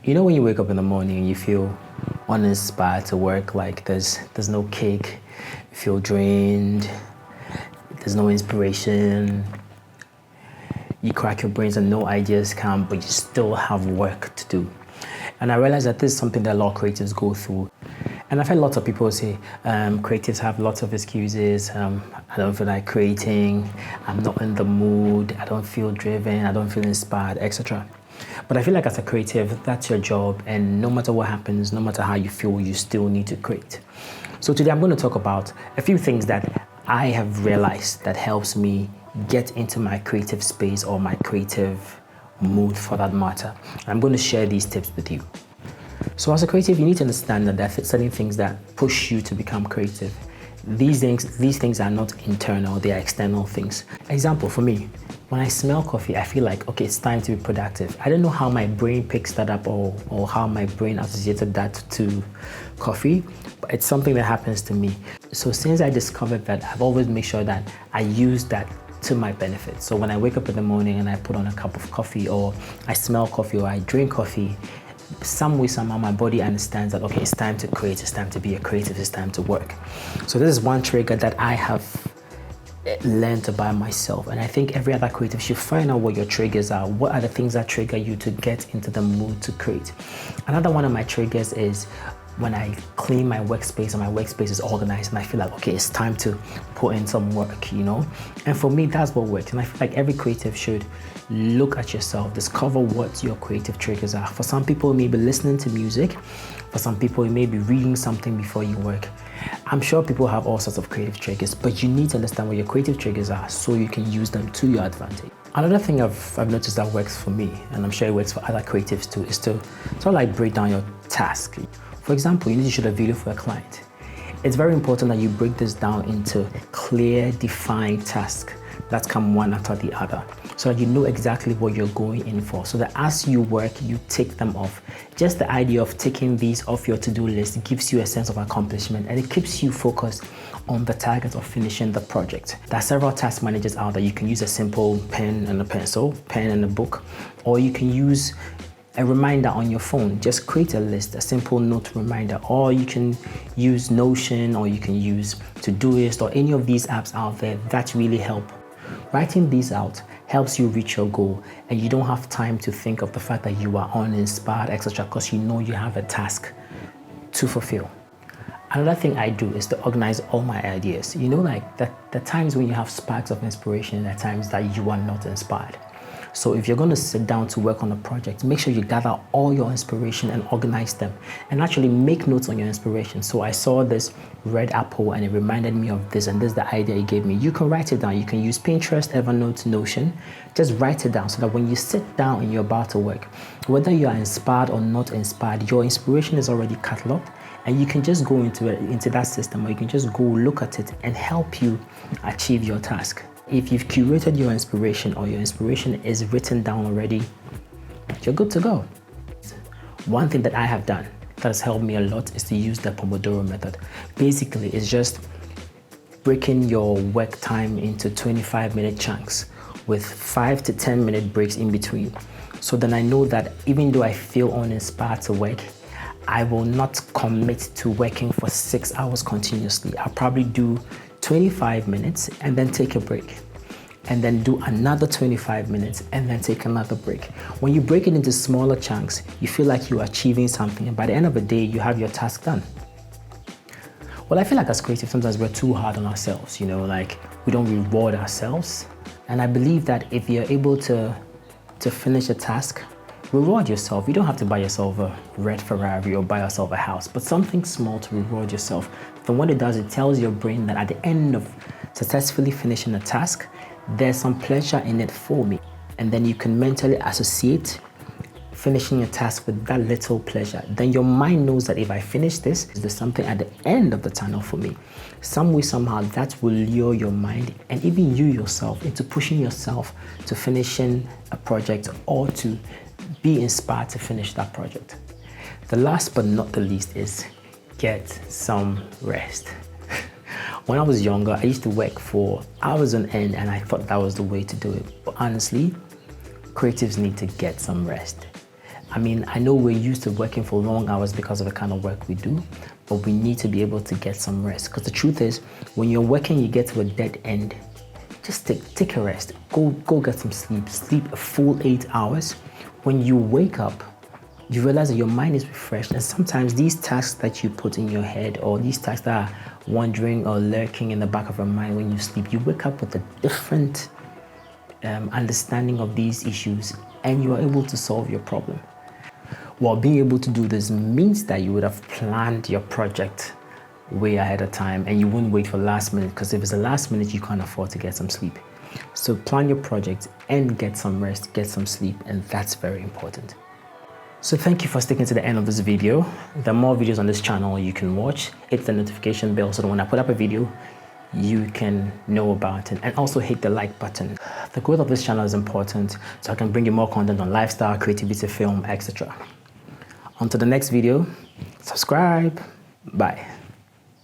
You know when you wake up in the morning and you feel uninspired to work, like there's no kick, you feel drained, there's no inspiration, you crack your brains and no ideas come, but you still have work to do. And I realized that this is something that a lot of creatives go through. And I've heard lots of people say, creatives have lots of excuses. I don't feel like creating, I'm not in the mood, I don't feel driven, I don't feel inspired, etc. But I feel like as a creative, that's your job, and no matter what happens, no matter how you feel, you still need to create. So today I'm going to talk about a few things that I have realized that helps me get into my creative space or my creative mood for that matter. I'm going to share these tips with you. So as a creative, you need to understand that there are certain things that push you to become creative. These things are not internal, they are external things. Example for me, when I smell coffee, I feel like, okay, it's time to be productive. I don't know how my brain picks that up or how my brain associated that to coffee, but it's something that happens to me. So since I discovered that, I've always made sure that I use that to my benefit. So when I wake up in the morning and I put on a cup of coffee, or I smell coffee, or I drink coffee, some way, somehow my body understands that, okay, it's time to create, it's time to be a creative, it's time to work. So this is one trigger that I have learned about myself, and I think every other creative should find out what your triggers are. What are the things that trigger you to get into the mood to create? Another one of my triggers is when I clean my workspace and my workspace is organized and I feel like, okay, it's time to put in some work, you know? And for me, that's what works. And I feel like every creative should look at yourself, discover what your creative triggers are. For some people, it may be listening to music. For some people, it may be reading something before you work. I'm sure people have all sorts of creative triggers, but you need to understand what your creative triggers are so you can use them to your advantage. Another thing I've noticed that works for me, and I'm sure it works for other creatives too, is to sort of like break down your task. For example, you need to shoot a video for a client. It's very important that you break this down into clear, defined tasks that come one after the other, so that you know exactly what you're going in for, so that as you work, you tick them off. Just the idea of ticking these off your to-do list gives you a sense of accomplishment, and it keeps you focused on the target of finishing the project. There are several task managers out there. You can use a simple pen and a pencil, pen and a book, or you can use a reminder on your phone. Just create a list, a simple note reminder, or you can use Notion, or you can use Todoist, or any of these apps out there that really help. Writing these out helps you reach your goal, and you don't have time to think of the fact that you are uninspired, etc., because you know you have a task to fulfill. Another thing I do is to organize all my ideas. You know, like the times when you have sparks of inspiration, there are times that you are not inspired. So if you're going to sit down to work on a project, make sure you gather all your inspiration and organize them, and actually make notes on your inspiration. So I saw this red apple and it reminded me of this, and this is the idea it gave me. You can write it down. You can use Pinterest, Evernote, Notion. Just write it down so that when you sit down and you're about to work, whether you are inspired or not inspired, your inspiration is already cataloged, and you can just go into that system, or you can just go look at it and help you achieve your task. If you've curated your inspiration, or your inspiration is written down already, you're good to go. One thing that I have done that has helped me a lot is to use the Pomodoro Method. Basically, it's just breaking your work time into 25-minute chunks with 5 to 10-minute breaks in between. So then I know that even though I feel uninspired to work, I will not commit to working for 6 hours continuously. I'll probably do 25 minutes and then take a break, and then do another 25 minutes and then take another break. When you break it into smaller chunks, you feel like you're achieving something, and by the end of the day, you have your task done. Well, I feel like as creatives, sometimes we're too hard on ourselves, you know, like we don't reward ourselves. And I believe that if you're able to finish a task, reward yourself. You don't have to buy yourself a red Ferrari or buy yourself a house, but something small to reward yourself. Then what it does, it tells your brain that at the end of successfully finishing a task, there's some pleasure in it for me. And then you can mentally associate finishing a task with that little pleasure. Then your mind knows that if I finish this, there's something at the end of the tunnel for me. Some way, somehow, that will lure your mind and even you yourself into pushing yourself to finishing a project, or to be inspired to finish that project. The last but not the least is get some rest. When I was younger, I used to work for hours on end, and I thought that was the way to do it. But honestly, creatives need to get some rest. I mean, I know we're used to working for long hours because of the kind of work we do, but we need to be able to get some rest. Because the truth is, when you're working, you get to a dead end. Just take a rest. Go get some sleep. Sleep a full 8 hours. When you wake up, you realize that your mind is refreshed. And sometimes these tasks that you put in your head, or these tasks that are wandering or lurking in the back of your mind when you sleep, you wake up with a different understanding of these issues, and you are able to solve your problem. Well, being able to do this means that you would have planned your project way ahead of time, and you wouldn't wait for last minute, because if it's the last minute, you can't afford to get some sleep. So plan your project and get some rest, get some sleep, and that's very important. So thank you for sticking to the end of this video. There are more videos on this channel you can watch. Hit the notification bell so that when I put up a video, you can know about it, and also hit the like button. The growth of this channel is important, so I can bring you more content on lifestyle, creativity, film, etc. Until the next video, subscribe. Bye.